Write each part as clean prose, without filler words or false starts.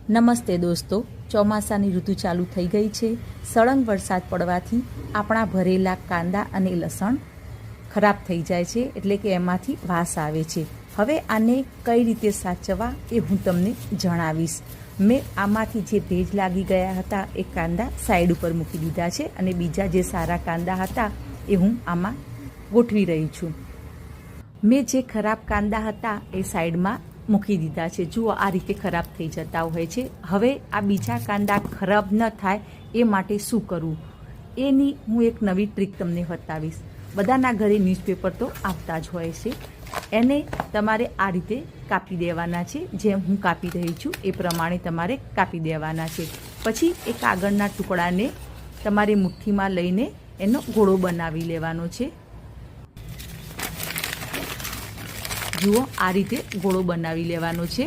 નમસ્તે દોસ્તો, ચોમાસાની ઋતુ ચાલુ થઈ ગઈ છે. સળંગ વરસાદ પડવાથી આપણા ભરેલા કાંદા અને લસણ ખરાબ થઈ જાય છે, એટલે કે એમાંથી વાસ આવે છે. હવે આને કઈ રીતે સાચવવા એ હું તમને જણાવીશ. મેં આમાંથી જે ભેજ લાગી ગયા હતા એ કાંદા સાઈડ ઉપર મૂકી દીધા છે અને બીજા જે સારા કાંદા હતા એ હું આમાં ગોઠવી રહી છું. મેં જે ખરાબ કાંદા હતા એ સાઈડમાં મૂકી દીધા છે. જુઓ, આ રીતે ખરાબ થઈ જતા હોય છે. હવે આ બીજા કાંદા ખરાબ ન થાય એ માટે શું કરવું એની હું એક નવી ટ્રીક તમને બતાવીશ. બધાના ઘરે ન્યૂઝપેપર તો આવતા જ હોય છે. એને તમારે આ રીતે કાપી દેવાના છે. જેમ હું કાપી રહી છું એ પ્રમાણે તમારે કાપી દેવાના છે. પછી એ કાગળના ટુકડાને તમારે મુઠ્ઠીમાં લઈને એનો ગોળો બનાવી લેવાનો છે. જુઓ, આ રીતે ગોળો બનાવી લેવાનો છે.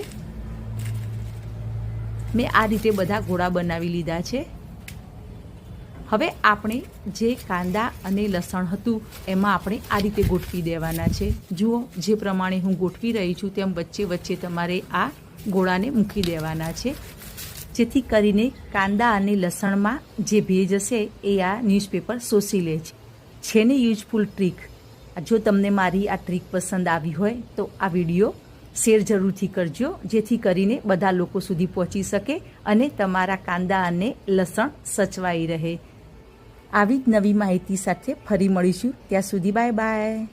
મેં આ રીતે બધા ગોળા બનાવી લીધા છે. હવે આપણે જે કાંદા અને લસણ હતું એમાં આપણે આ રીતે ગોઠવી દેવાના છે. જુઓ, જે પ્રમાણે હું ગોઠવી રહી છું તેમ વચ્ચે વચ્ચે તમારે આ ગોળાને મૂકી દેવાના છે, જેથી કરીને કાંદા અને લસણમાં જે ભેજ હશે એ આ ન્યૂઝપેપર શોષી લે છે ને યુઝફુલ ટ્રીક. જો તમને મારી આ ટ્રીક પસંદ આવી હોય તો આ વિડીયો શેર જરૂરથી કરજો, જેથી કરીને બધા લોકો સુધી પહોંચી શકે અને તમારા કાંદા અને લસણ સચવાઈ રહે. આવી જ નવી માહિતી સાથે ફરી મળીશું. ત્યાં સુધી બાય બાય.